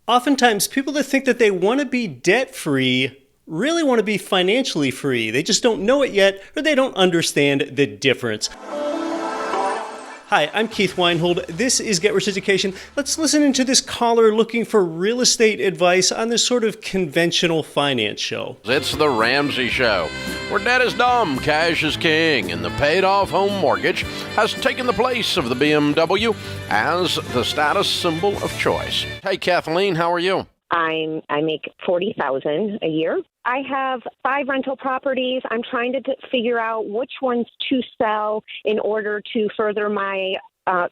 Oftentimes, people that think that they want to be debt-free really want to be financially free. They just don't know it yet, or they don't understand the difference. Hi, I'm Keith Weinhold. This is Get Rich Education. Let's listen into this caller looking for real estate advice on this sort of conventional finance show. It's the Ramsey Show, where debt is dumb, cash is king, and the paid-off home mortgage has taken the place of the BMW as the status symbol of choice. Hey, Kathleen, how are you? I make $40,000 a year. I have 5 rental properties. I'm trying to figure out which ones to sell in order to further my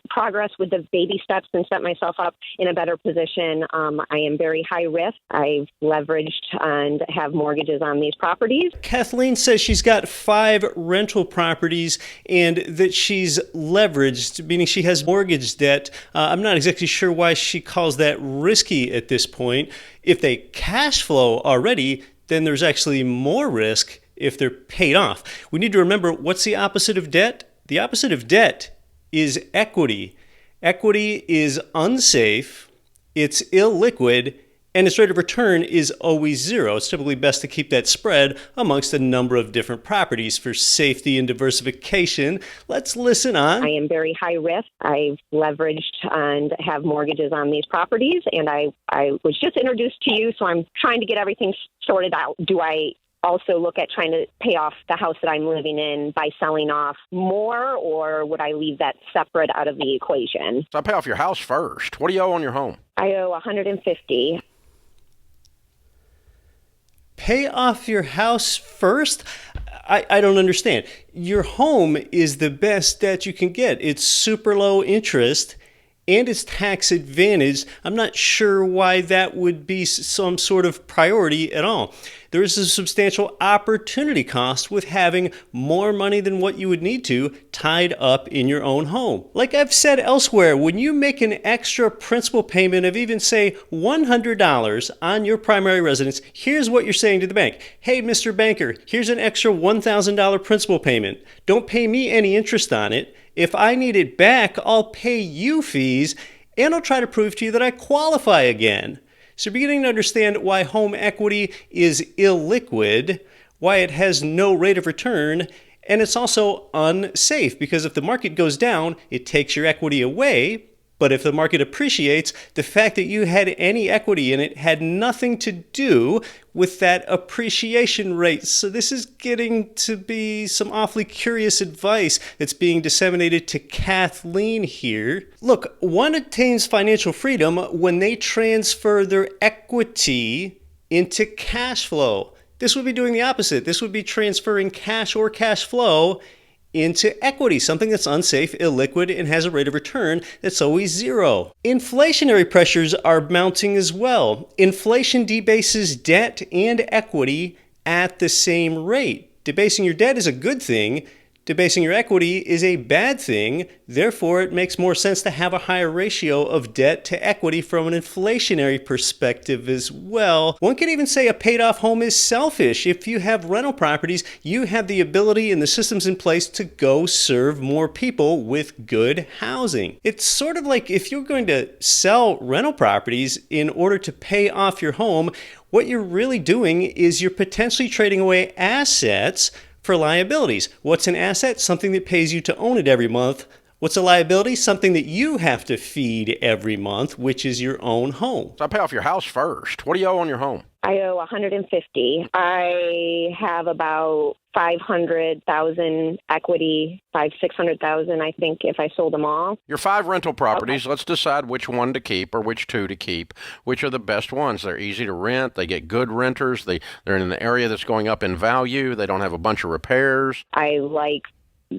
progress with the baby steps and set myself up in a better position. I am very high risk. I've leveraged and have mortgages on these properties. Kathleen says she's got 5 rental properties and that she's leveraged, meaning she has mortgage debt. I'm not exactly sure why she calls that risky at this point. If they cash flow already, then there's actually more risk if they're paid off. We need to remember, what's the opposite of debt? The opposite of debt is equity. Equity is unsafe, it's illiquid, and its rate of return is always zero. It's typically best to keep that spread amongst a number of different properties for safety and diversification. Let's listen on. I am very high risk. I've leveraged and have mortgages on these properties, and I was just introduced to you, so I'm trying to get everything sorted out. Do I also look at trying to pay off the house that I'm living in by selling off more, or would I leave that separate out of the equation? So I pay off your house first. What do you owe on your home? I owe $150,000. Pay off your house first? I don't understand. Your home is the best debt you can get. It's super low interest and it's tax advantaged. I'm not sure why that would be some sort of priority at all. There is a substantial opportunity cost with having more money than what you would need to tied up in your own home. Like I've said elsewhere, when you make an extra principal payment of even say $100 on your primary residence, here's what you're saying to the bank. Hey, Mr. Banker, here's an extra $1,000 principal payment. Don't pay me any interest on it. If I need it back, I'll pay you fees, and I'll try to prove to you that I qualify again. So you're beginning to understand why home equity is illiquid, why it has no rate of return, and it's also unsafe, because if the market goes down, it takes your equity away. But if the market appreciates, the fact that you had any equity in it had nothing to do with that appreciation rate. So this is getting to be some awfully curious advice that's being disseminated to Kathleen here. Look, one attains financial freedom when they transfer their equity into cash flow. This would be doing the opposite. This would be transferring cash or cash flow into equity, something that's unsafe, illiquid, and has a rate of return that's always zero. Inflationary pressures are mounting as well. Inflation debases debt and equity at the same rate. Debasing your debt is a good thing. Debasing your equity is a bad thing. Therefore, it makes more sense to have a higher ratio of debt to equity from an inflationary perspective as well. One could even say a paid-off home is selfish. If you have rental properties, you have the ability and the systems in place to go serve more people with good housing. It's sort of like if you're going to sell rental properties in order to pay off your home, what you're really doing is you're potentially trading away assets for liabilities. What's an asset? Something that pays you to own it every month. What's a liability? Something that you have to feed every month, which is your own home. So I pay off your house first. What do you owe on your home? I owe $150,000. I have about $500,000 equity, $600,000, I think, if I sold them all. Your 5 rental properties, Okay. Let's decide which one to keep or which 2 to keep. Which are the best ones? They're easy to rent. They get good renters. They're in an area that's going up in value. They don't have a bunch of repairs. I like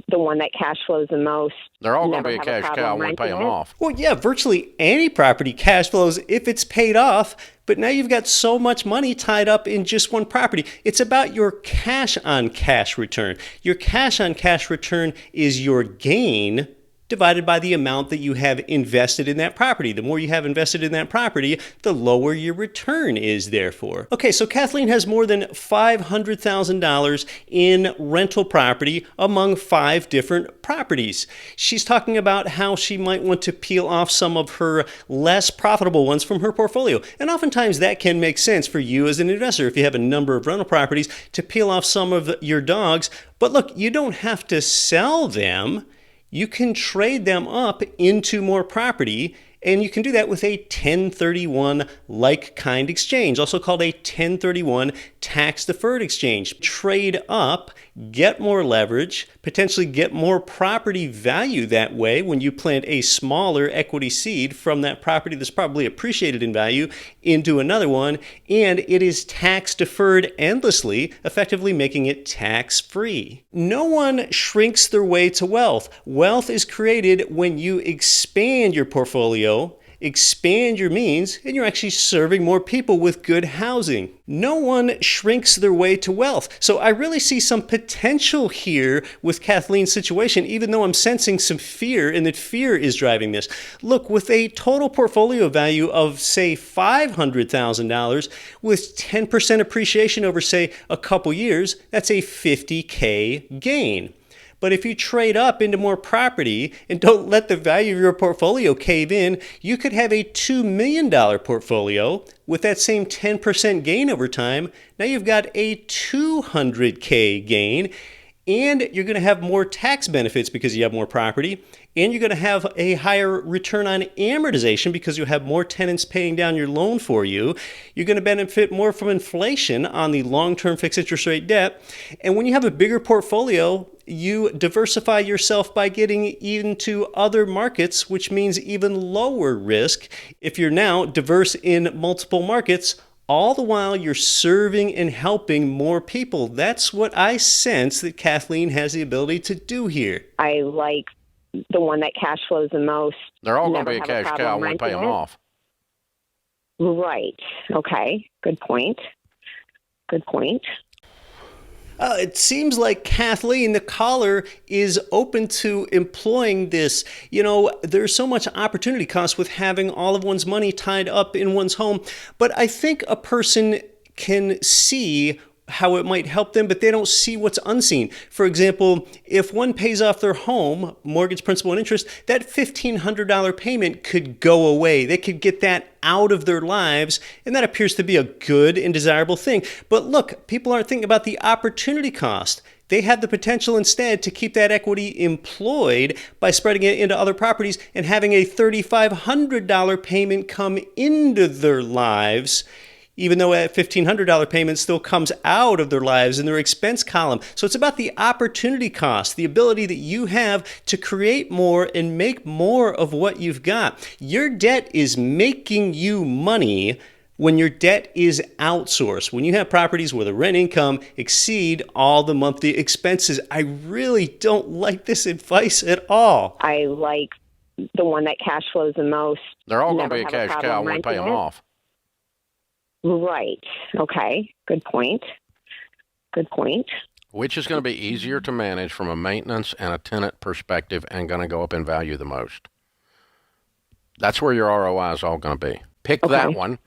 the one that cash flows the most. They're all going to Never be a have cash problem cow when we pay renting them it. off. Well, yeah, virtually any property cash flows if it's paid off, but now you've got so much money tied up in just one property. It's about your cash on cash return. Your cash on cash return is your gain, divided by the amount that you have invested in that property. The more you have invested in that property, the lower your return is, therefore. Okay, so Kathleen has more than $500,000 in rental property among 5 different properties. She's talking about how she might want to peel off some of her less profitable ones from her portfolio. And oftentimes that can make sense for you as an investor if you have a number of rental properties to peel off some of your dogs. But look, you don't have to sell them. You can trade them up into more property, and you can do that with a 1031 like-kind exchange, also called a 1031 tax-deferred exchange. Trade up, get more leverage, potentially get more property value that way when you plant a smaller equity seed from that property that's probably appreciated in value into another one, and it is tax-deferred endlessly, effectively making it tax-free. No one shrinks their way to wealth. Wealth is created when you expand your portfolio, expand your means, and you're actually serving more people with good housing. No one shrinks their way to wealth. So I really see some potential here with Kathleen's situation, even though I'm sensing some fear, and that fear is driving this. Look, with a total portfolio value of, say, $500,000, with 10% appreciation over, say, a couple years, that's a $50K gain. But if you trade up into more property and don't let the value of your portfolio cave in, you could have a $2 million portfolio with that same 10% gain over time. Now you've got a $200K gain, and you're going to have more tax benefits because you have more property, and you're going to have a higher return on amortization because you have more tenants paying down your loan for you. You're going to benefit more from inflation on the long-term fixed interest rate debt. And when you have a bigger portfolio, you diversify yourself by getting into other markets, which means even lower risk. If you're now diverse in multiple markets, all the while you're serving and helping more people. That's what I sense that Kathleen has the ability to do here. I like the one that cash flows the most. They're all going to be a cash cow when we pay them off. Right. Okay. Good point. Good point. It seems like Kathleen, the caller, is open to employing this. You know, there's so much opportunity cost with having all of one's money tied up in one's home. But I think a person can see how it might help them, but they don't see what's unseen. For example, if one pays off their home, mortgage, principal, and interest, that $1,500 payment could go away. They could get that out of their lives, and that appears to be a good and desirable thing. But look, people aren't thinking about the opportunity cost. They have the potential instead to keep that equity employed by spreading it into other properties and having a $3,500 payment come into their lives, even though a $1,500 payment still comes out of their lives in their expense column. So it's about the opportunity cost, the ability that you have to create more and make more of what you've got. Your debt is making you money when your debt is outsourced, when you have properties where the rent income exceed all the monthly expenses. I really don't like this advice at all. I like the one that cash flows the most. They're all going to be a cash cow when we pay them off. Right. Okay. Good point. Good point. Which is going to be easier to manage from a maintenance and a tenant perspective and going to go up in value the most? That's where your ROI is all going to be. Pick that one.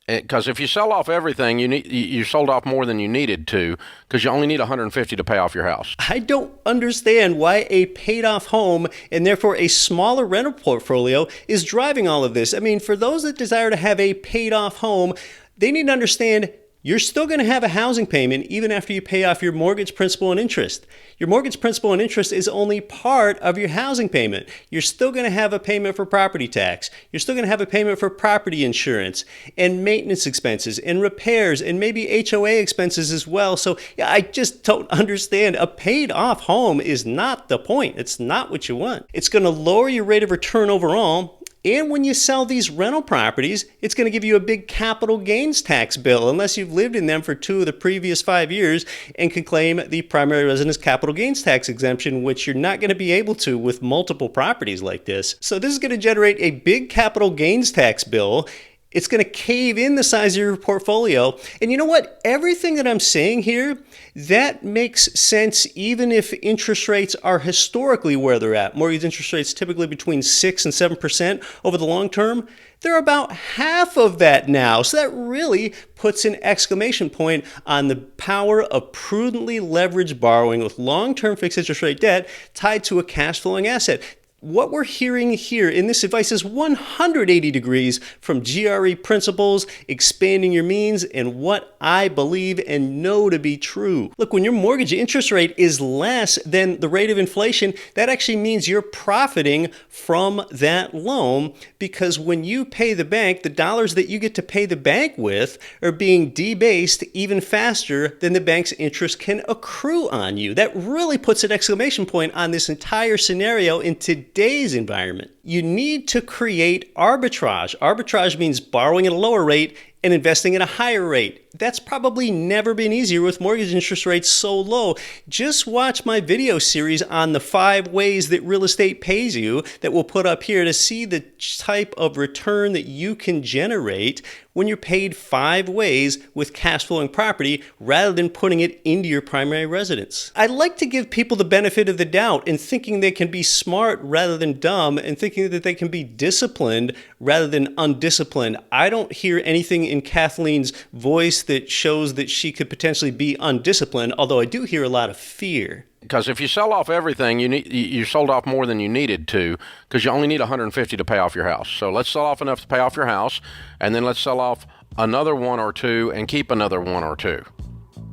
Because if you sell off everything, you sold off more than you needed to, because you only need $150 to pay off your house. I don't understand why a paid-off home and therefore a smaller rental portfolio is driving all of this. I mean, for those that desire to have a paid-off home, they need to understand you're still going to have a housing payment even after you pay off your mortgage, principal, and interest. Your mortgage, principal, and interest is only part of your housing payment. You're still going to have a payment for property tax. You're still going to have a payment for property insurance and maintenance expenses and repairs and maybe HOA expenses as well. So yeah, I just don't understand. A paid off home is not the point. It's not what you want. It's going to lower your rate of return overall. And when you sell these rental properties, it's going to give you a big capital gains tax bill unless you've lived in them for 2 of the previous 5 years and can claim the primary residence capital gains tax exemption, which you're not going to be able to with multiple properties like this. So this is going to generate a big capital gains tax bill. It's going to cave in the size of your portfolio. And you know what? Everything that I'm saying here, that makes sense even if interest rates are historically where they're at. Mortgage interest rates typically between 6 and 7% over the long term. They're about half of that now. So that really puts an exclamation point on the power of prudently leveraged borrowing with long-term fixed interest rate debt tied to a cash flowing asset. What we're hearing here in this advice is 180 degrees from GRE principles, expanding your means, and what I believe and know to be true. Look, when your mortgage interest rate is less than the rate of inflation, that actually means you're profiting from that loan, because when you pay the bank, the dollars that you get to pay the bank with are being debased even faster than the bank's interest can accrue on you. That really puts an exclamation point on this entire scenario in today's environment. You need to create arbitrage. Arbitrage means borrowing at a lower rate and investing at a higher rate. That's probably never been easier with mortgage interest rates so low. Just watch my video series on the 5 ways that real estate pays you that we'll put up here to see the type of return that you can generate when you're paid 5 ways with cash flowing property rather than putting it into your primary residence. I like to give people the benefit of the doubt in thinking they can be smart rather than dumb, and thinking that they can be disciplined rather than undisciplined. I don't hear anything in Kathleen's voice that shows that she could potentially be undisciplined, although I do hear a lot of fear. Because if you sell off everything, you sold off more than you needed to, because you only need 150 to pay off your house. So let's sell off enough to pay off your house, and then let's sell off another 1 or 2 and keep another 1 or 2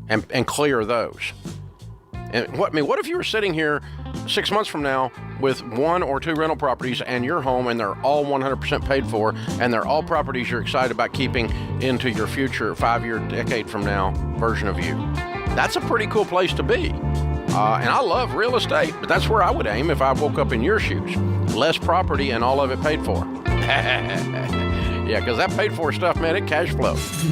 and clear those. And what if you were sitting here 6 months from now with 1 or 2 rental properties and your home, and they're all 100% paid for, and they're all properties you're excited about keeping into your future 5-year, decade from now version of you? That's a pretty cool place to be. And I love real estate, but that's where I would aim if I woke up in your shoes. Less property and all of it paid for. Yeah, because that paid for stuff, man, it cash flows.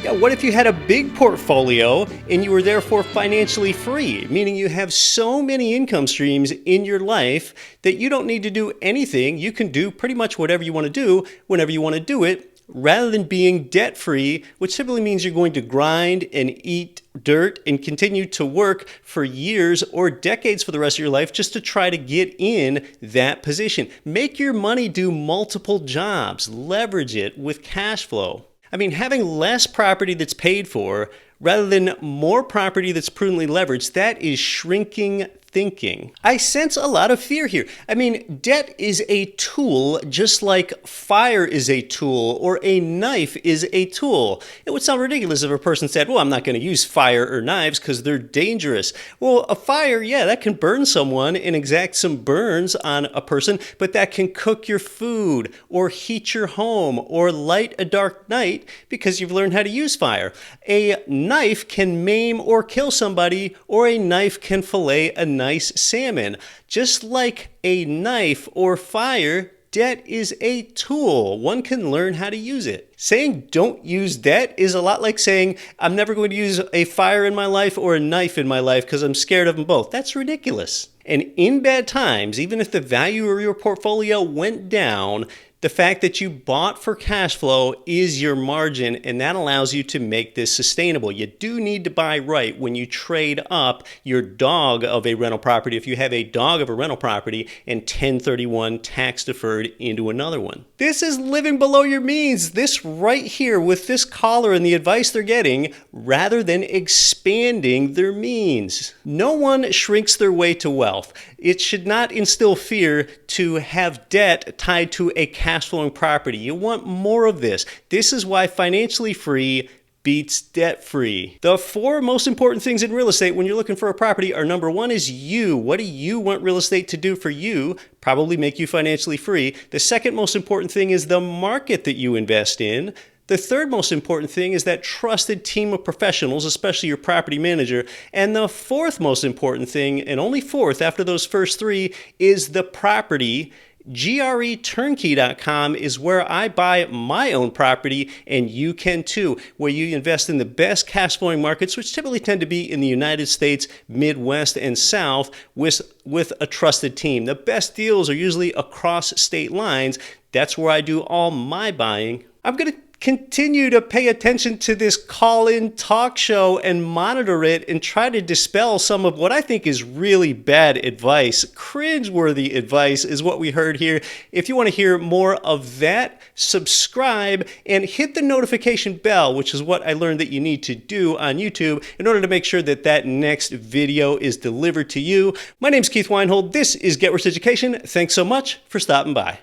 Yeah, what if you had a big portfolio and you were therefore financially free, meaning you have so many income streams in your life that you don't need to do anything. You can do pretty much whatever you want to do whenever you want to do it, rather than being debt-free, which typically means you're going to grind and eat dirt and continue to work for years or decades for the rest of your life just to try to get in that position. Make your money do multiple jobs. Leverage it with cash flow. I mean, having less property that's paid for rather than more property that's prudently leveraged, that is shrinking thinking. I sense a lot of fear here. I mean, debt is a tool just like fire is a tool or a knife is a tool. It would sound ridiculous if a person said, well, I'm not going to use fire or knives because they're dangerous. Well, a fire, yeah, that can burn someone and exact some burns on a person, but that can cook your food or heat your home or light a dark night because you've learned how to use fire. A knife can maim or kill somebody, or a knife can fillet a nice salmon. Just like a knife or fire, debt is a tool. One can learn how to use it. Saying don't use debt is a lot like saying I'm never going to use a fire in my life or a knife in my life because I'm scared of them both. That's ridiculous. And in bad times, even if the value of your portfolio went down, the fact that you bought for cash flow is your margin, and that allows you to make this sustainable. You do need to buy right when you trade up your dog of a rental property, if you have a dog of a rental property, and 1031 tax deferred into another one. This is living below your means. This right here with this caller and the advice they're getting, rather than expanding their means. No one shrinks their way to wealth. It should not instill fear to have debt tied to a cash flowing property. You want more of this. This is why financially free beats debt free. The 4 most important things in real estate when you're looking for a property are: number 1 is you. What do you want real estate to do for you? Probably make you financially free. The second most important thing is the market that you invest in. The third most important thing is that trusted team of professionals, especially your property manager. And the fourth most important thing, and only fourth after those first 3, is the property. GREturnkey.com is where I buy my own property, and you can too, where you invest in the best cash flowing markets, which typically tend to be in the United States, Midwest, and South, with a trusted team. The best deals are usually across state lines. That's where I do all my buying. I'm going to continue to pay attention to this call-in talk show and monitor it and try to dispel some of what I think is really bad advice. Cringe-worthy advice is what we heard here. If you want to hear more of that, subscribe and hit the notification bell, which is what I learned that you need to do on YouTube in order to make sure that that next video is delivered to you. My name's Keith Weinhold. This is Get Worse Education. Thanks so much for stopping by.